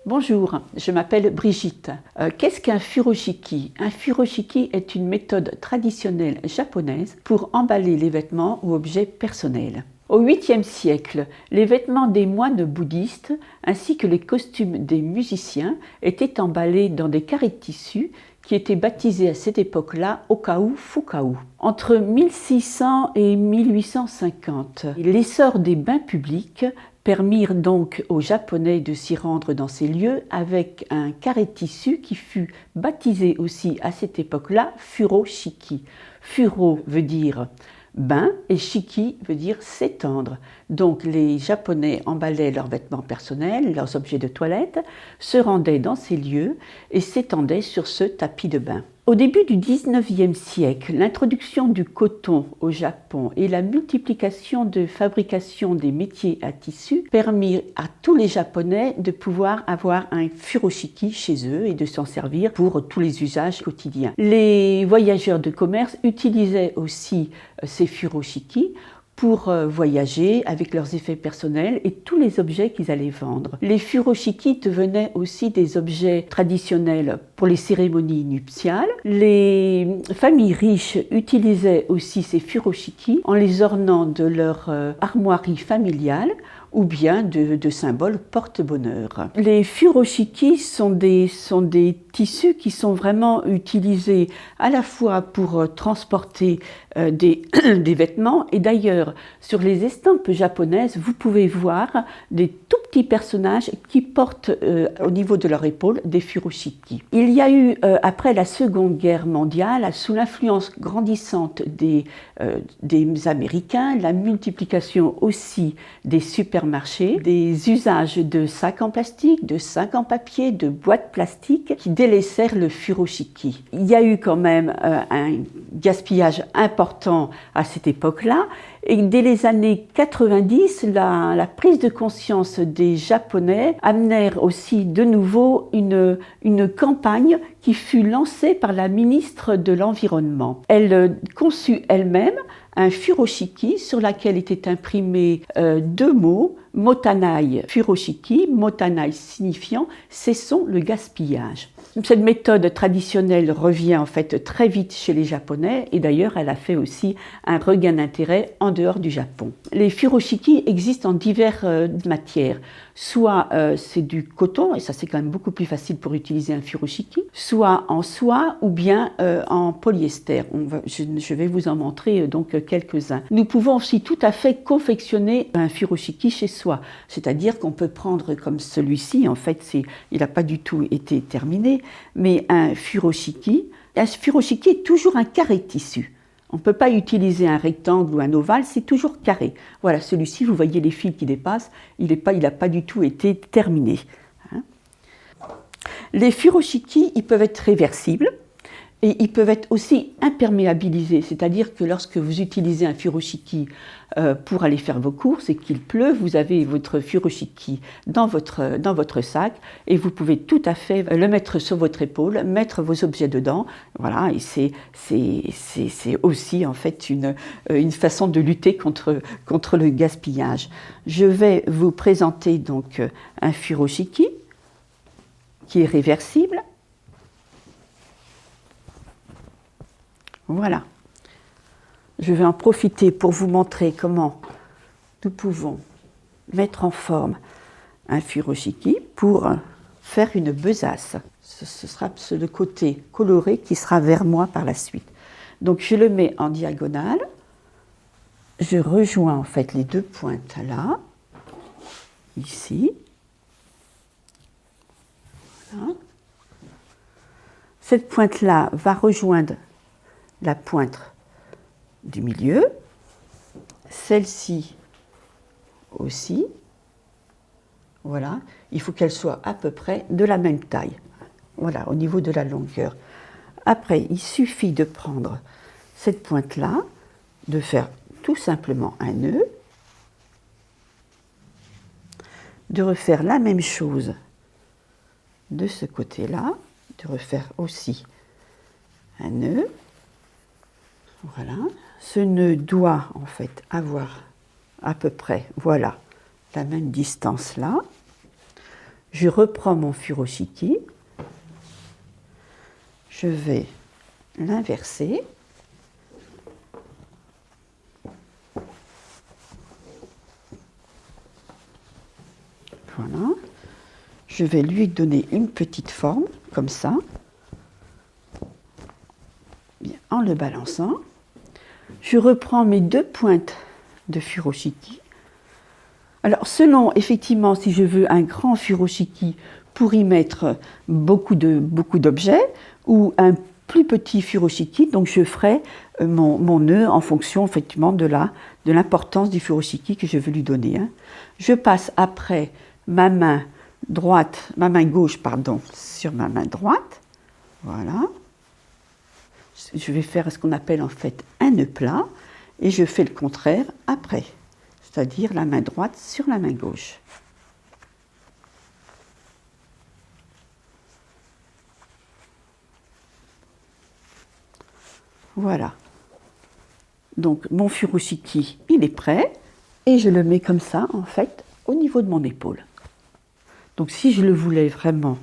Bonjour, je m'appelle Brigitte. Qu'est-ce qu'un furoshiki? Un furoshiki est une méthode traditionnelle japonaise pour emballer les vêtements ou objets personnels. Au 8e siècle, les vêtements des moines bouddhistes ainsi que les costumes des musiciens étaient emballés dans des carrés de tissu qui étaient baptisés à cette époque-là Okao Fukao. Entre 1600 et 1850, l'essor des bains publics permirent donc aux Japonais de s'y rendre dans ces lieux avec un carré de tissu qui fut baptisé aussi à cette époque-là furoshiki. Furo veut dire bain et shiki veut dire s'étendre. Donc les Japonais emballaient leurs vêtements personnels, leurs objets de toilette, se rendaient dans ces lieux et s'étendaient sur ce tapis de bain. Au début du 19e siècle, l'introduction du coton au Japon et la multiplication de fabrication des métiers à tissu permirent à tous les Japonais de pouvoir avoir un furoshiki chez eux et de s'en servir pour tous les usages quotidiens. Les voyageurs de commerce utilisaient aussi ces furoshiki pour voyager avec leurs effets personnels et tous les objets qu'ils allaient vendre. Les furoshiki devenaient aussi des objets traditionnels pour les cérémonies nuptiales. Les familles riches utilisaient aussi ces furoshiki en les ornant de leur armoirie familiale ou bien de symboles porte-bonheur. Les furoshiki sont des tissus qui sont vraiment utilisés à la fois pour transporter des vêtements et d'ailleurs sur les estampes japonaises vous pouvez voir des tout petits personnages qui portent au niveau de leur épaule des furoshiki. Il y a eu après la Seconde Guerre mondiale, sous l'influence grandissante des Américains, la multiplication aussi des supermarchés, des usages de sacs en plastique, de sacs en papier, de boîtes plastiques qui délaissèrent le furoshiki. Il y a eu quand même un gaspillage important à cette époque-là et dès les années 90, la prise de conscience des Japonais amenèrent aussi de nouveau une campagne qui fut lancée par la ministre de l'Environnement. Elle conçut elle-même un furoshiki sur laquelle étaient imprimés deux mots, motanai furoshiki, motanai signifiant cessons le gaspillage. Cette méthode traditionnelle revient en fait très vite chez les Japonais et d'ailleurs elle a fait aussi un regain d'intérêt en dehors du Japon. Les furoshiki existent en diverses matières. Soit c'est du coton, et ça c'est quand même beaucoup plus facile pour utiliser un furoshiki, soit en soie ou bien en polyester. Je vais vous en montrer donc quelques-uns. Nous pouvons aussi tout à fait confectionner un furoshiki chez soi, c'est-à-dire qu'on peut prendre comme celui-ci, en fait il n'a pas du tout été terminé, mais un furoshiki est toujours un carré de tissu. On ne peut pas utiliser un rectangle ou un ovale, c'est toujours carré. Voilà, celui-ci, vous voyez les fils qui dépassent, il n'a pas du tout été terminé. Les furoshiki, ils peuvent être réversibles et ils peuvent être aussi imperméabilisés, c'est-à-dire que lorsque vous utilisez un furoshiki pour aller faire vos courses et qu'il pleut, vous avez votre furoshiki dans votre sac et vous pouvez tout à fait le mettre sur votre épaule, mettre vos objets dedans. Voilà, et c'est aussi en fait une façon de lutter contre le gaspillage. Je vais vous présenter donc un furoshiki qui est réversible. Voilà. Je vais en profiter pour vous montrer comment nous pouvons mettre en forme un furoshiki pour faire une besace. Ce sera le côté coloré qui sera vers moi par la suite. Donc je le mets en diagonale. Je rejoins en fait les deux pointes là, ici. Voilà. Cette pointe-là va rejoindre la pointe du milieu, celle-ci aussi, voilà, il faut qu'elle soit à peu près de la même taille, voilà, au niveau de la longueur. Après, il suffit de prendre cette pointe-là, de faire tout simplement un nœud, de refaire la même chose de ce côté-là, de refaire aussi un nœud. Voilà, ce nœud doit en fait avoir à peu près, voilà, la même distance là. Je reprends mon furoshiki, je vais l'inverser. Voilà. Je vais lui donner une petite forme, comme ça, bien, en le balançant. Je reprends mes 2 pointes de furoshiki. Alors, selon, effectivement, si je veux un grand furoshiki pour y mettre beaucoup d'objets, ou un plus petit furoshiki, donc je ferai mon nœud en fonction, effectivement, de l'importance du furoshiki que je veux lui donner. Hein. Je passe après ma main gauche, sur ma main droite. Voilà. Je vais faire ce qu'on appelle en fait un nœud plat, et je fais le contraire après. C'est-à-dire la main droite sur la main gauche. Voilà. Donc mon furoshiki, il est prêt, et je le mets comme ça, en fait, au niveau de mon épaule. Donc si je le voulais vraiment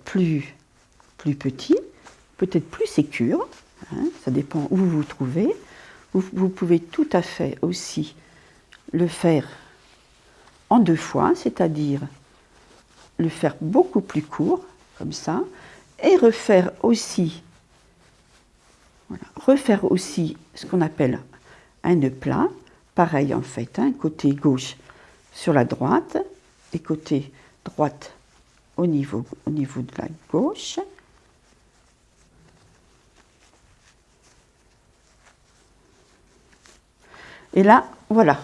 plus petit, peut-être plus sécure, hein, ça dépend où vous vous trouvez, vous pouvez tout à fait aussi le faire en 2 fois, c'est-à-dire le faire beaucoup plus court, comme ça, et refaire aussi ce qu'on appelle un nœud plat, pareil en fait, hein, côté gauche sur la droite et côté droite au niveau de la gauche. Et là, voilà,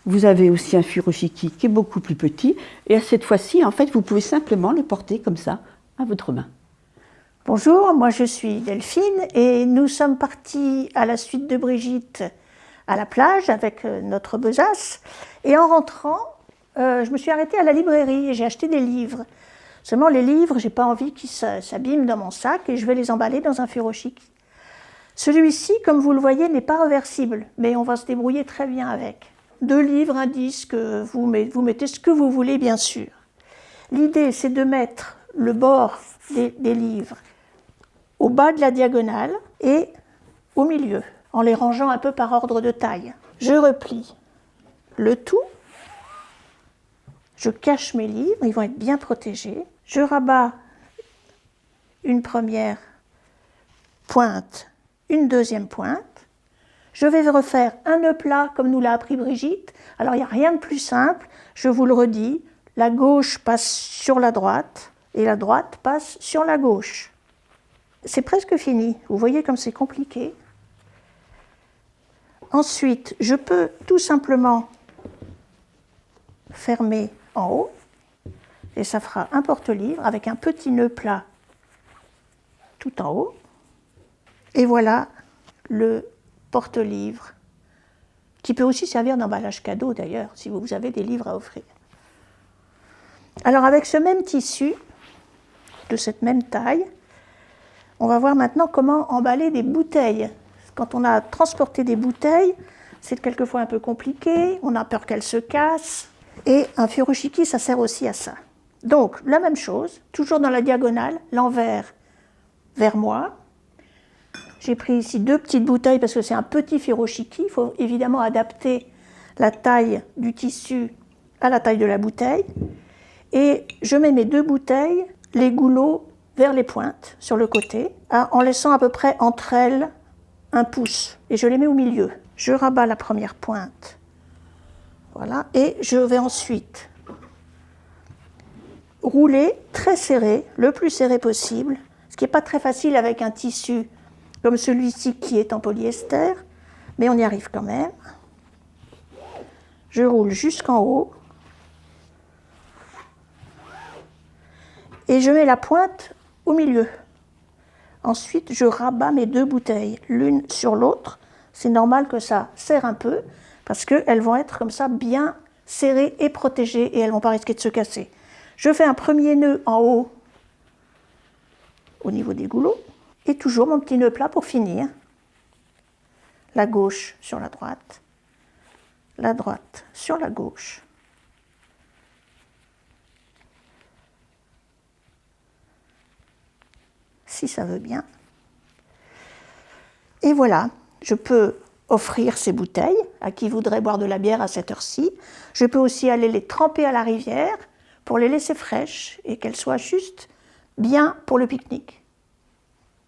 vous avez aussi un furoshiki qui est beaucoup plus petit, et à cette fois-ci, en fait, vous pouvez simplement le porter comme ça, à votre main. Bonjour, moi je suis Delphine, et nous sommes partis à la suite de Brigitte à la plage avec notre besace, et en rentrant, je me suis arrêtée à la librairie et j'ai acheté des livres. Seulement les livres, j'ai pas envie qu'ils s'abîment dans mon sac, et je vais les emballer dans un furoshiki. Celui-ci, comme vous le voyez, n'est pas réversible, mais on va se débrouiller très bien avec. 2 livres, un disque, vous mettez ce que vous voulez, bien sûr. L'idée, c'est de mettre le bord des livres au bas de la diagonale et au milieu, en les rangeant un peu par ordre de taille. Je replie le tout, je cache mes livres, ils vont être bien protégés. Je rabats une première pointe, une deuxième pointe. Je vais refaire un nœud plat comme nous l'a appris Brigitte. Alors il n'y a rien de plus simple, je vous le redis, la gauche passe sur la droite et la droite passe sur la gauche. C'est presque fini, vous voyez comme c'est compliqué. Ensuite, je peux tout simplement fermer en haut, et ça fera un porte-livre avec un petit nœud plat tout en haut. Et voilà le porte-livre, qui peut aussi servir d'emballage cadeau d'ailleurs, si vous avez des livres à offrir. Alors avec ce même tissu, de cette même taille, on va voir maintenant comment emballer des bouteilles. Quand on a transporté des bouteilles, c'est quelquefois un peu compliqué, on a peur qu'elles se cassent, et un furoshiki, ça sert aussi à ça. Donc, la même chose, toujours dans la diagonale, l'envers vers moi. J'ai pris ici 2 petites bouteilles parce que c'est un petit furoshiki, il faut évidemment adapter la taille du tissu à la taille de la bouteille. Et je mets mes 2 bouteilles, les goulots vers les pointes, sur le côté, en laissant à peu près entre elles 1 pouce. Et je les mets au milieu. Je rabats la première pointe. Voilà. Et je vais ensuite rouler très serré, le plus serré possible, ce qui n'est pas très facile avec un tissu comme celui-ci qui est en polyester, mais on y arrive quand même. Je roule jusqu'en haut. Et je mets la pointe au milieu. Ensuite, je rabats mes 2 bouteilles, l'une sur l'autre. C'est normal que ça serre un peu, parce qu'elles vont être comme ça bien serrées et protégées, et elles ne vont pas risquer de se casser. Je fais un premier nœud en haut, au niveau des goulots, et toujours mon petit nœud plat pour finir. La gauche sur la droite sur la gauche. si ça veut bien. Et voilà, je peux offrir ces bouteilles à qui voudrait boire de la bière à cette heure-ci. Je peux aussi aller les tremper à la rivière pour les laisser fraîches et qu'elles soient juste bien pour le pique-nique.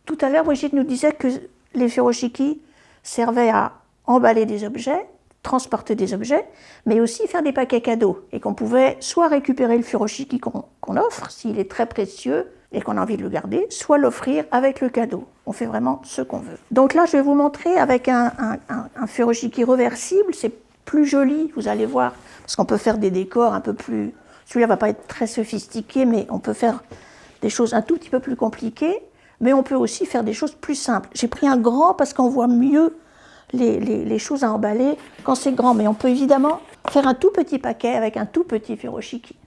Tout à l'heure, Brigitte nous disait que les furoshiki servaient à emballer des objets, transporter des objets, mais aussi faire des paquets cadeaux et qu'on pouvait soit récupérer le furoshiki qu'on offre, s'il est très précieux et qu'on a envie de le garder, soit l'offrir avec le cadeau. On fait vraiment ce qu'on veut. Donc là, je vais vous montrer avec un furoshiki reversible, c'est plus joli, vous allez voir, parce qu'on peut faire des décors un peu plus... Celui-là ne va pas être très sophistiqué, mais on peut faire des choses un tout petit peu plus compliquées, mais on peut aussi faire des choses plus simples. J'ai pris un grand parce qu'on voit mieux les choses à emballer quand c'est grand, mais on peut évidemment faire un tout petit paquet avec un tout petit furoshiki.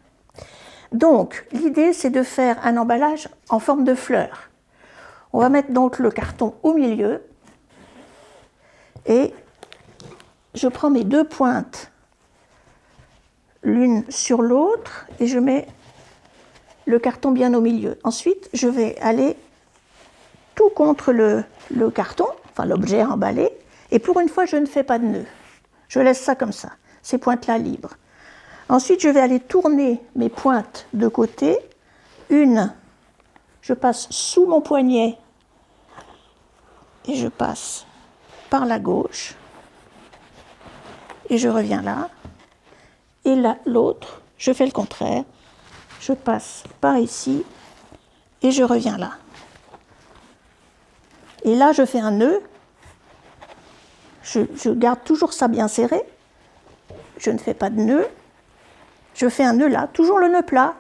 Donc, l'idée, c'est de faire un emballage en forme de fleur. On va mettre donc le carton au milieu et je prends mes deux pointes l'une sur l'autre et je mets le carton bien au milieu. Ensuite, je vais aller tout contre le carton, enfin l'objet emballé, et pour une fois, je ne fais pas de nœud. Je laisse ça comme ça, ces pointes-là libres. Ensuite, je vais aller tourner mes pointes de côté. Une, je passe sous mon poignet et je passe par la gauche. Et je reviens là. Et là, l'autre, je fais le contraire. Je passe par ici et je reviens là. Et là, je fais un nœud. Je garde toujours ça bien serré. Je ne fais pas de nœud. Je fais un nœud là, toujours le nœud plat,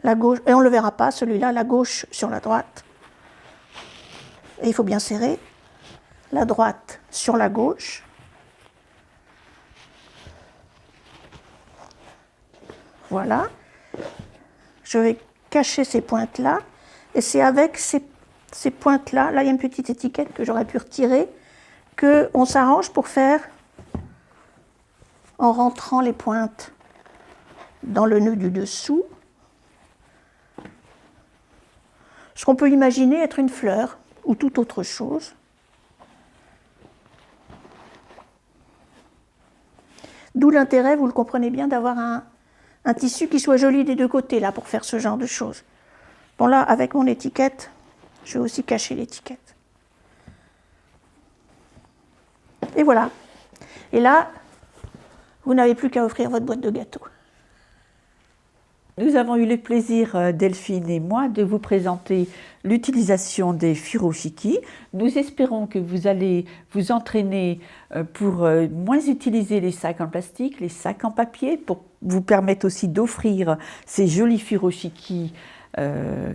la gauche, et on ne le verra pas, celui-là, la gauche sur la droite. Et il faut bien serrer. La droite sur la gauche. Voilà. Je vais cacher ces pointes-là. Et c'est avec ces pointes-là, là il y a une petite étiquette que j'aurais pu retirer, qu'on s'arrange pour faire en rentrant les pointes dans le nœud du dessous, ce qu'on peut imaginer être une fleur ou toute autre chose. D'où l'intérêt, vous le comprenez bien, d'avoir un tissu qui soit joli des deux côtés là pour faire ce genre de choses. Bon là, avec mon étiquette, je vais aussi cacher l'étiquette. Et voilà. Et là, vous n'avez plus qu'à offrir votre boîte de gâteaux. Nous avons eu le plaisir, Delphine et moi, de vous présenter l'utilisation des furoshiki. Nous espérons que vous allez vous entraîner pour moins utiliser les sacs en plastique, les sacs en papier, pour vous permettre aussi d'offrir ces jolis furoshiki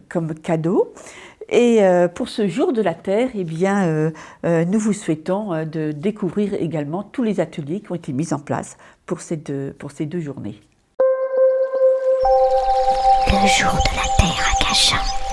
comme cadeau. Et pour ce jour de la Terre, eh bien, nous vous souhaitons de découvrir également tous les ateliers qui ont été mis en place pour ces deux journées. Le jour de la Terre à Cachan.